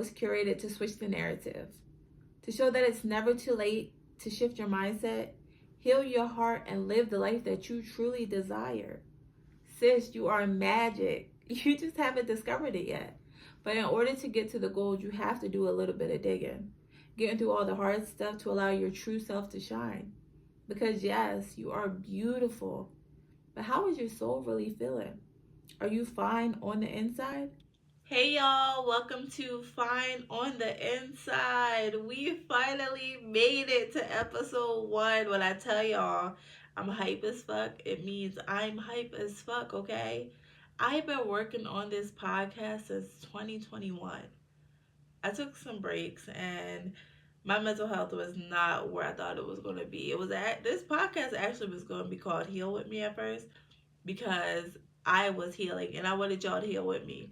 was curated to switch the narrative, to show that it's never too late to shift your mindset, heal your heart, and live the life that you truly desire. Sis, you are magic. You just haven't discovered it yet. But in order to get to the goal, you have to do a little bit of digging, getting through all the hard stuff to allow your true self to shine. Because yes, you are beautiful. But how is your soul really feeling? Are you fine on the inside? Hey y'all, welcome to Fine on the Inside. We finally made it to episode 1. When I tell y'all I'm hype as fuck, it means I'm hype as fuck, okay? I've been working on this podcast since 2021. I took some breaks and my mental health was not where I thought it was going to be. This podcast actually was going to be called Heal With Me at first because I was healing and I wanted y'all to heal with me.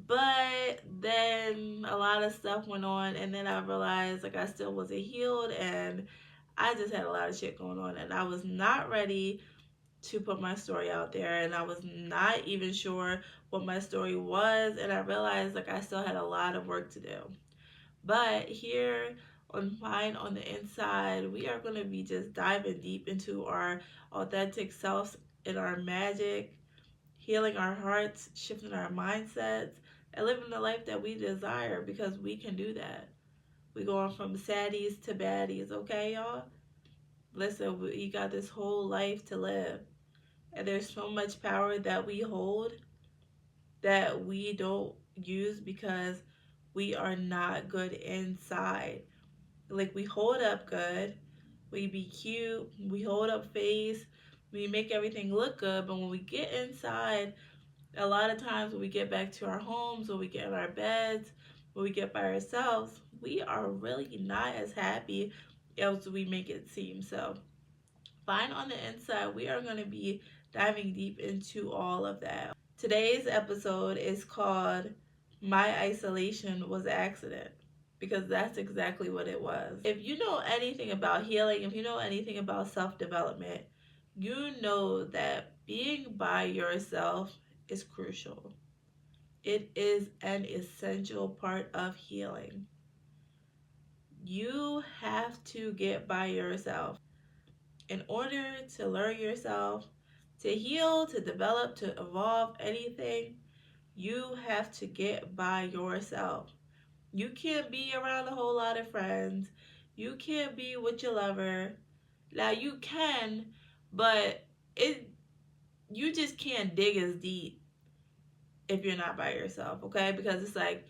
But then a lot of stuff went on and then I realized like I still wasn't healed and I just had a lot of shit going on and I was not ready to put my story out there and I was not even sure what my story was and I realized like I still had a lot of work to do. But here on Fine on the Inside, we are going to be just diving deep into our authentic selves and our magic, healing our hearts, shifting our mindsets, and living the life that we desire because we can do that. We're going from saddies to baddies, okay, y'all? Listen, you got this whole life to live. And there's so much power that we hold that we don't use because we are not good inside. Like, we hold up good, we be cute, we hold up face, we make everything look good, but when we get inside, a lot of times when we get back to our homes, when we get in our beds, when we get by ourselves, we are really not as happy as we make it seem. So, Fine on the Inside, we are going to be diving deep into all of that. Today's episode is called My Isolation Was an Accident, because that's exactly what it was. If you know anything about healing, if you know anything about self-development, you know that being by yourself is crucial. It is an essential part of healing. You have to get by yourself. In order to learn yourself, to heal, to develop, to evolve anything, you have to get by yourself. You can't be around a whole lot of friends. You can't be with your lover. Now you can, but you just can't dig as deep if you're not by yourself, okay? Because it's like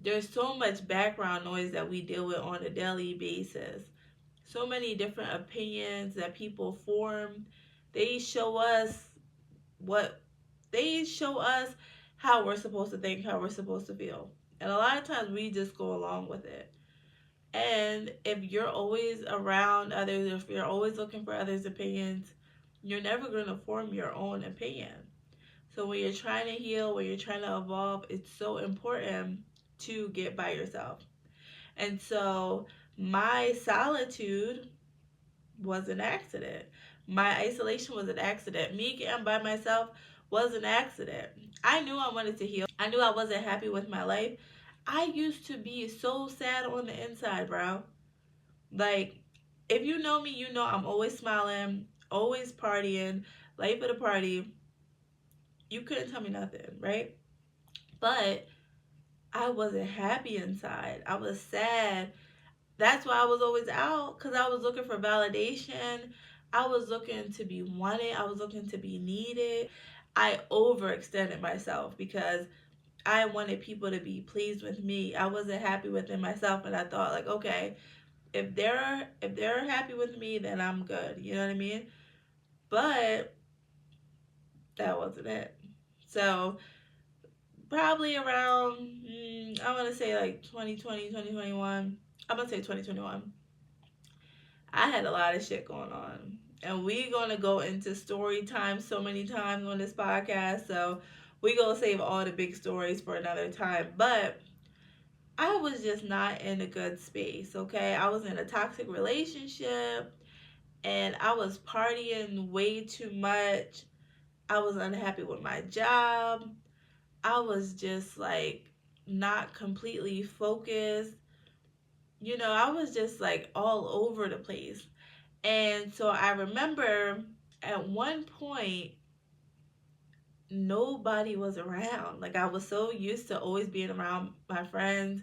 there's so much background noise that we deal with on a daily basis. So many different opinions that people form. They show us how we're supposed to think, how we're supposed to feel. And a lot of times we just go along with it. And if you're always around others, if you're always looking for others' opinions, you're never going to form your own opinion. So when you're trying to heal, when you're trying to evolve, it's so important to get by yourself. And so my solitude was an accident. My isolation was an accident. Me getting by myself was an accident. I knew I wanted to heal. I knew I wasn't happy with my life. I used to be so sad on the inside, bro. Like, if you know me, you know I'm always smiling, always partying, life of the party. You couldn't tell me nothing, right? But I wasn't happy inside. I was sad. That's why I was always out, because I was looking for validation. I was looking to be wanted. I was looking to be needed. I overextended myself because I wanted people to be pleased with me. I wasn't happy within myself, and I thought like, okay, if they're happy with me, then I'm good. You know what I mean? But that wasn't it. So probably around, I want to say like 2020, 2021. I'm going to say 2021. I had a lot of shit going on. And we're going to go into story time so many times on this podcast. So we're going to save all the big stories for another time. But I was just not in a good space, okay? I was in a toxic relationship. And I was partying way too much. I was unhappy with my job. I was just like not completely focused. You know, I was just like all over the place. And so I remember at one point, nobody was around. Like, I was so used to always being around my friends,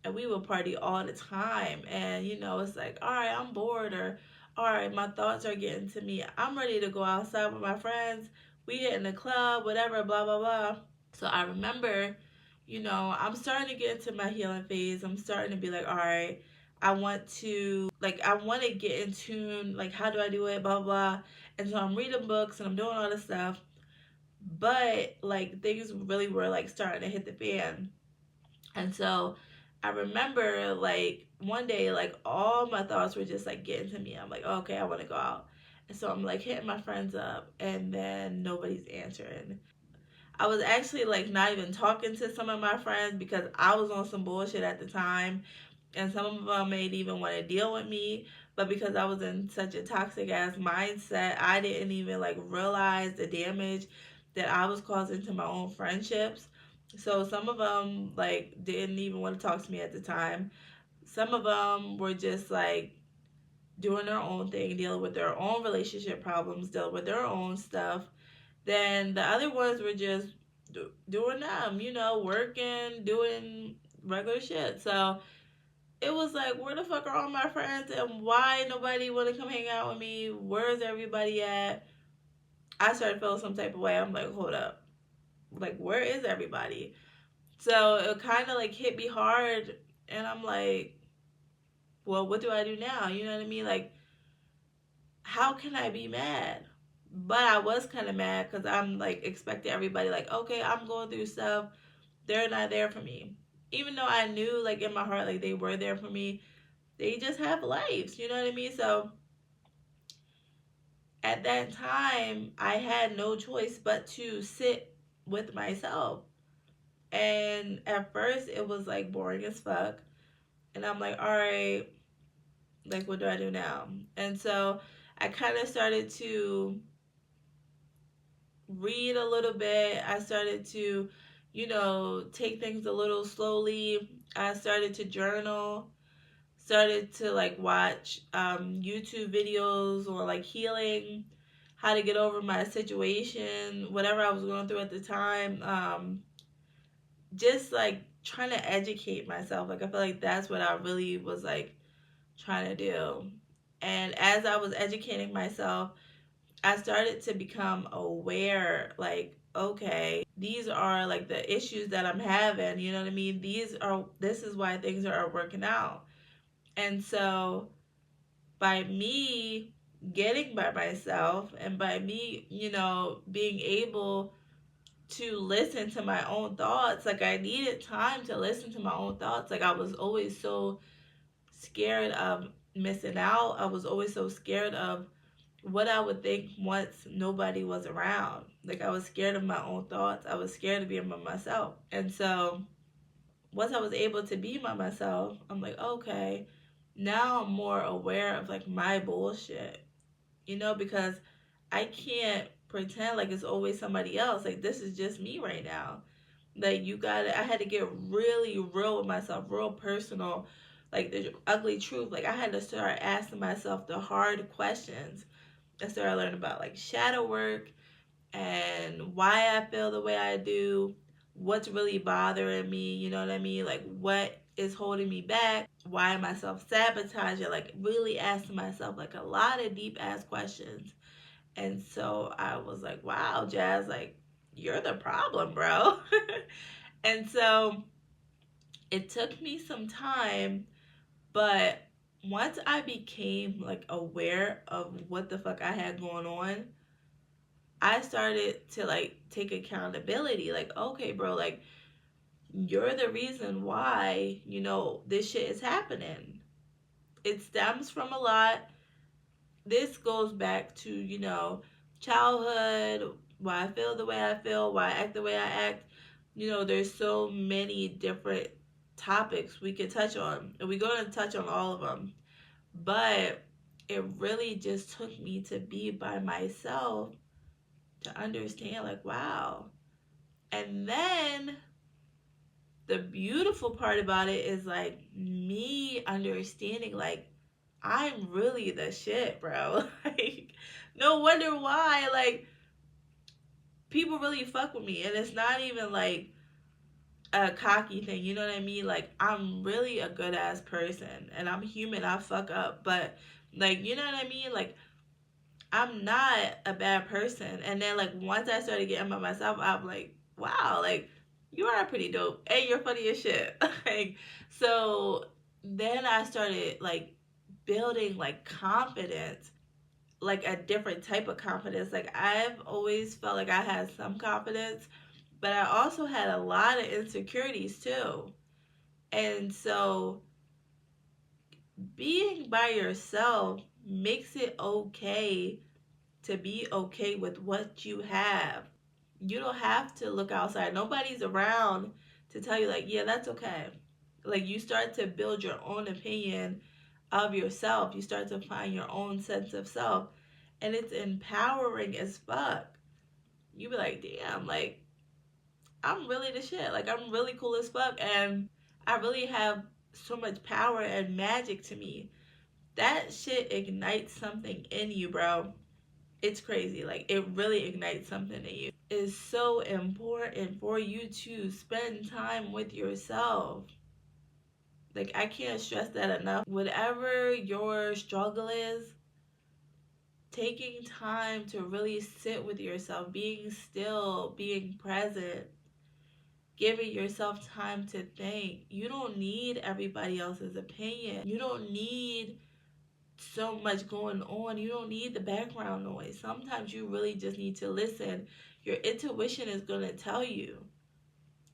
and we would party all the time. And, you know, it's like, all right, I'm bored, or all right, my thoughts are getting to me. I'm ready to go outside with my friends. We get in the club, whatever, blah, blah, blah. So I remember, you know, I'm starting to get into my healing phase. I'm starting to be like, all right, I want to get in tune. Like, how do I do it? Blah, blah. And so I'm reading books and I'm doing all this stuff. But, like, things really were, like, starting to hit the fan. And so I remember, like, one day, like, all my thoughts were just, like, getting to me. I'm like, oh, okay, I want to go out. And so I'm, like, hitting my friends up, and then nobody's answering. I was actually like not even talking to some of my friends because I was on some bullshit at the time, and some of them may even want to deal with me, but because I was in such a toxic ass mindset, I didn't even like realize the damage that I was causing to my own friendships. So some of them like didn't even want to talk to me at the time. Some of them were just like doing their own thing, dealing with their own relationship problems, dealing with their own stuff. Then the other ones were just doing them, you know, working, doing regular shit. So it was like, where the fuck are all my friends, and why nobody want to come hang out with me? Where's everybody at? I started feeling some type of way. I'm like, hold up, like, where is everybody? So it kind of like hit me hard, and I'm like, well, what do I do now? You know what I mean? Like, how can I be mad? But I was kind of mad because I'm like expecting everybody, like, okay, I'm going through stuff. They're not there for me. Even though I knew, like, in my heart, like, they were there for me, they just have lives. You know what I mean? So at that time, I had no choice but to sit with myself. And at first, it was like boring as fuck. And I'm like, all right, like, what do I do now? And so I kind of started to read a little bit. I started to, you know, take things a little slowly. I started to journal, started to like watch YouTube videos or like healing, how to get over my situation, whatever I was going through at the time. Just like trying to educate myself. Like, I feel like that's what I really was like trying to do. And as I was educating myself, I started to become aware, like, okay, these are like the issues that I'm having, you know what I mean? This is why things are working out. And so by me getting by myself, and by me, you know, being able to listen to my own thoughts, like, I needed time to listen to my own thoughts. Like, I was always so scared of missing out. I was always so scared of what I would think once nobody was around. Like, I was scared of my own thoughts. I was scared of being by myself. And so once I was able to be by myself, I'm like, okay, now I'm more aware of like my bullshit, you know, because I can't pretend like it's always somebody else. Like, this is just me right now. Like, I had to get really real with myself, real personal, like the ugly truth. Like, I had to start asking myself the hard questions. I started learning about like shadow work and why I feel the way I do, what's really bothering me, you know what I mean? Like, what is holding me back? Why am I self sabotaging? Like, really asking myself like a lot of deep ass questions. And so I was like, wow, Jazz, like, you're the problem, bro. And so it took me some time, but once I became like aware of what the fuck I had going on, I started to like take accountability. Like, okay, bro, like, you're the reason why, you know, this shit is happening. It stems from a lot. This goes back to, you know, childhood, why I feel the way I feel, why I act the way I act. You know, there's so many different topics we could touch on, and we're going to touch on all of them. But it really just took me to be by myself to understand, like, wow. And then the beautiful part about it is like me understanding like I'm really the shit, bro. Like, no wonder why like people really fuck with me, and it's not even like a cocky thing, you know what I mean? Like, I'm really a good ass person, and I'm human. I fuck up, but like, you know what I mean? Like, I'm not a bad person. And then like once I started getting by myself, I'm like, wow, like you are pretty dope, and you're funny as shit. Like, so then I started like building like confidence, like a different type of confidence. Like, I've always felt like I had some confidence, but I also had a lot of insecurities too. And so being by yourself makes it okay to be okay with what you have. You don't have to look outside. Nobody's around to tell you, like, yeah, that's okay. Like, you start to build your own opinion of yourself. You start to find your own sense of self. And it's empowering as fuck. You be like, damn, like, I'm really the shit. Like, I'm really cool as fuck. And I really have so much power and magic to me. That shit ignites something in you, bro. It's crazy. Like, it really ignites something in you. It's so important for you to spend time with yourself. Like, I can't stress that enough. Whatever your struggle is, taking time to really sit with yourself, being still, being present, giving yourself time to think. You don't need everybody else's opinion. You don't need so much going on. You don't need the background noise. Sometimes you really just need to listen. Your intuition is going to tell you.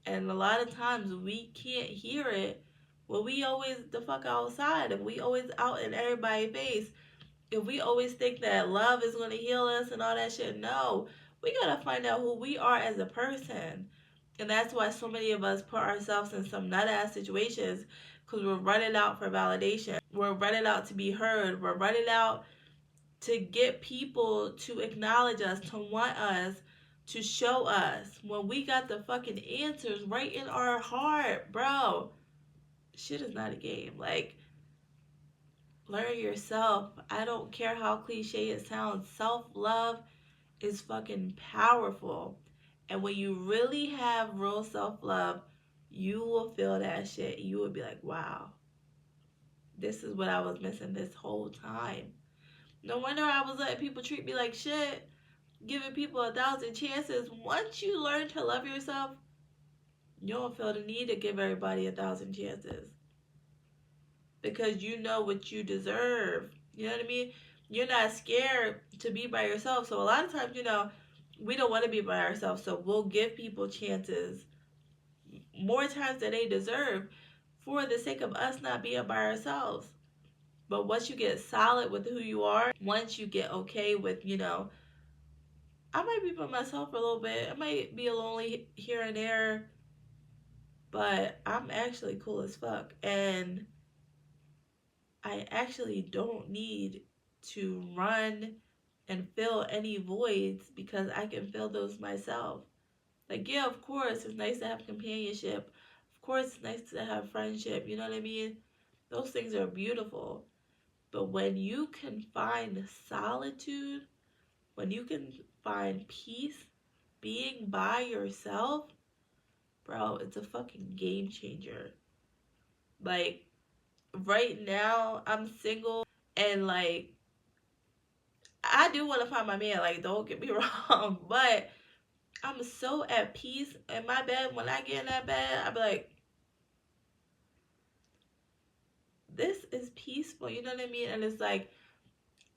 And a lot of times we can't hear it. Well, we always the fuck outside. If we always out in everybody's face, if we always think that love is going to heal us and all that shit, no. We got to find out who we are as a person. And that's why so many of us put ourselves in some nut ass situations, because we're running out for validation. We're running out to be heard. We're running out to get people to acknowledge us, to want us, to show us. When we got the fucking answers right in our heart, bro. Shit is not a game. Like, learn yourself. I don't care how cliche it sounds. Self-love is fucking powerful. And when you really have real self-love, you will feel that shit. You will be like, wow, this is what I was missing this whole time. No wonder I was letting people treat me like shit, giving people 1,000 chances. Once you learn to love yourself, you don't feel the need to give everybody 1,000 chances, because you know what you deserve. You know what I mean? You're not scared to be by yourself. So a lot of times, we don't want to be by ourselves. So we'll give people chances more times than they deserve for the sake of us not being by ourselves. But once you get solid with who you are, once you get okay with, I might be by myself for a little bit. I might be lonely here and there, but I'm actually cool as fuck. And I actually don't need to run and fill any voids, because I can fill those myself. Like, yeah, of course, it's nice to have companionship. Of course, it's nice to have friendship. You know what I mean? Those things are beautiful. But when you can find solitude, when you can find peace being by yourself, bro, it's a fucking game changer. Like, right now, I'm single, and like, I do want to find my man, like, don't get me wrong, but I'm so at peace in my bed. When I get in that bed, I be like, this is peaceful, you know what I mean? And it's like,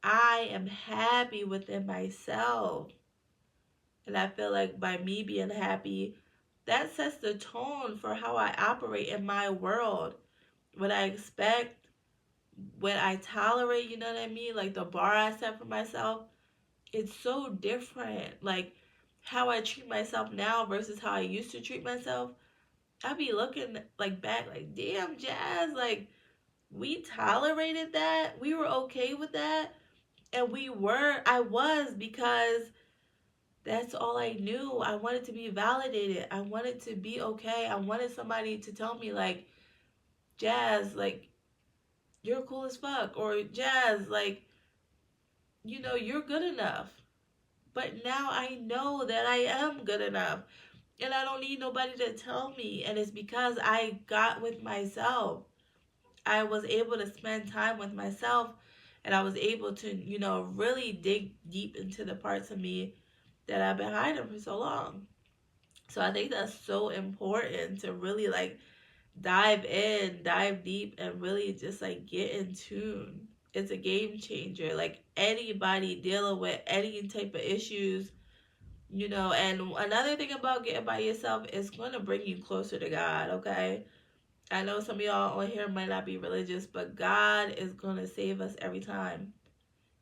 I am happy within myself. And I feel like by me being happy, that sets the tone for how I operate in my world. What I expect, what I tolerate, you know what I mean? Like, the bar I set for myself, it's so different. Like, how I treat myself now versus how I used to treat myself. I be looking like back like, damn, Jazz, like, we tolerated that. We were okay with that. And I was, because That's all I knew. I wanted to be validated. I wanted to be okay. I wanted somebody to tell me, like, Jazz, like, you're cool as fuck. Or, Jazz, like, you're good enough. But now I know that I am good enough. And I don't need nobody to tell me. And it's because I got with myself. I was able to spend time with myself. And I was able to, really dig deep into the parts of me that I've been hiding for so long. So I think that's so important to really like dive in, dive deep, and really just like get in tune. It's a game changer. Like anybody dealing with any type of issues, and another thing about getting by yourself is going to bring you closer to God, okay? I know some of y'all on here might not be religious, but God is going to save us every time.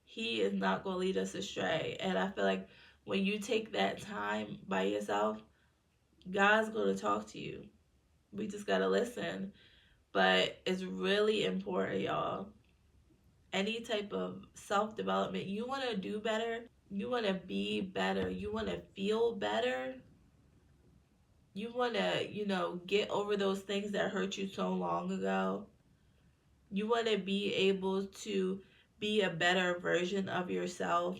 He is not going to lead us astray. And I feel like when you take that time by yourself, God's going to talk to you. We just got to listen. But it's really important, y'all. Any type of self development, you want to do better, you want to be better, you want to feel better, you want to, get over those things that hurt you so long ago. You want to be able to be a better version of yourself.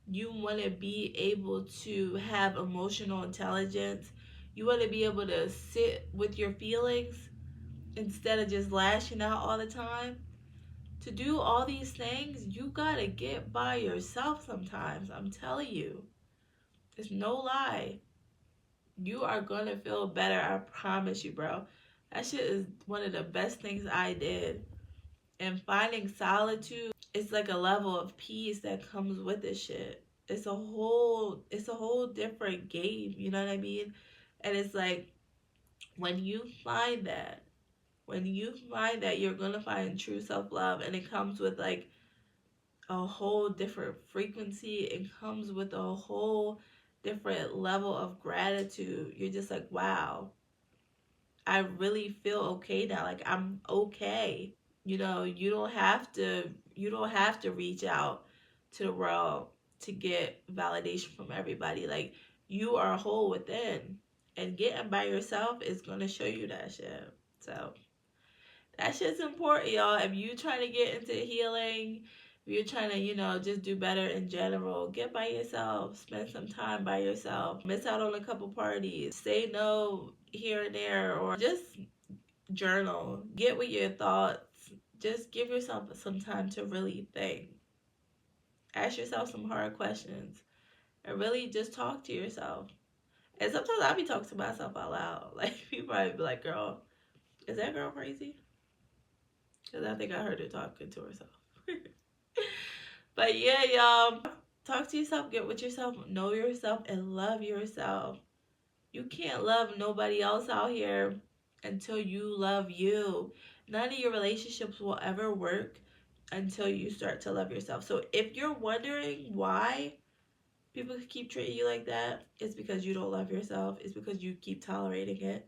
You want to be able to have emotional intelligence. You want to be able to sit with your feelings instead of just lashing out all the time. To do all these things, you gotta get by yourself sometimes. I'm telling you. It's no lie. You are gonna feel better. I promise you, bro. That shit is one of the best things I did. And finding solitude, it's like a level of peace that comes with this shit. It's a whole different game, you know what I mean? And it's like when you find that, you're gonna find true self-love, and it comes with like a whole different frequency. It comes with a whole different level of gratitude. You're just like, wow, I really feel okay now. Like I'm okay. You don't have to reach out to the world to get validation from everybody. Like you are whole within. And getting by yourself is gonna show you that shit. So that shit's important, y'all. If you trying to get into healing, if you're trying to, just do better in general, get by yourself. Spend some time by yourself. Miss out on a couple parties. Say no here and there, or just journal. Get with your thoughts. Just give yourself some time to really think. Ask yourself some hard questions. And really just talk to yourself. And sometimes I be talking to myself out loud. Like, people might be like, girl, is that girl crazy? Because I think I heard her talking to herself. But yeah, y'all. Talk to yourself, get with yourself, know yourself, and love yourself. You can't love nobody else out here until you love you. None of your relationships will ever work until you start to love yourself. So if you're wondering why people keep treating you like that, it's because you don't love yourself. It's because you keep tolerating it.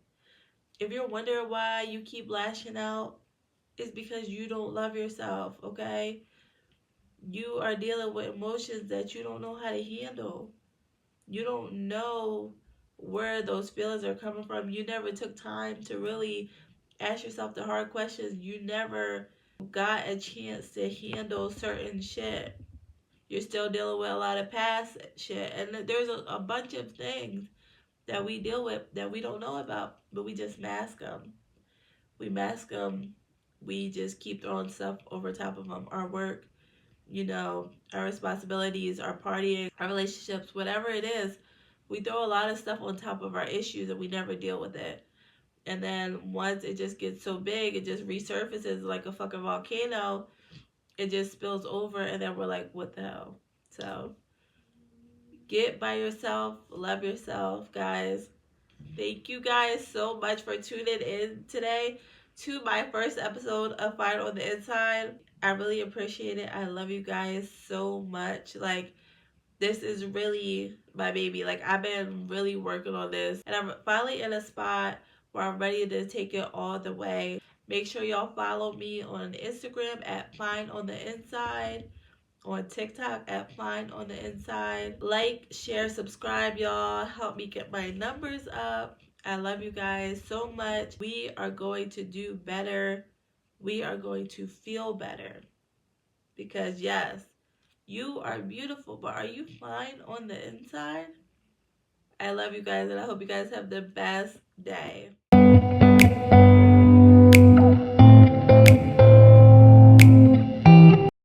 If you're wondering why you keep lashing out, it's because you don't love yourself, okay? You are dealing with emotions that you don't know how to handle. You don't know where those feelings are coming from. You never took time to really ask yourself the hard questions. You never got a chance to handle certain shit. You're still dealing with a lot of past shit. And there's a bunch of things that we deal with that we don't know about, but we just mask them. We mask them. We just keep throwing stuff over top of them. Our work, our responsibilities, our partying, our relationships, whatever it is, we throw a lot of stuff on top of our issues and we never deal with it. And then once it just gets so big, it just resurfaces like a fucking volcano. It just spills over, and then we're like, what the hell? So get by yourself, love yourself, guys. Thank you guys so much for tuning in today to my first episode of Fine on the Inside. I really appreciate it. I love you guys so much. Like, this is really my baby. Like, I've been really working on this, and I'm finally in a spot where I'm ready to take it all the way. Make sure y'all follow me on Instagram at Fine on the Inside. on TikTok at Fine on the Inside. Like, share, subscribe, y'all. Help me get my numbers up. I love you guys so much. We are going to do better. We are going to feel better. Because, yes, you are beautiful, but are you fine on the inside? I love you guys, and I hope you guys have the best day.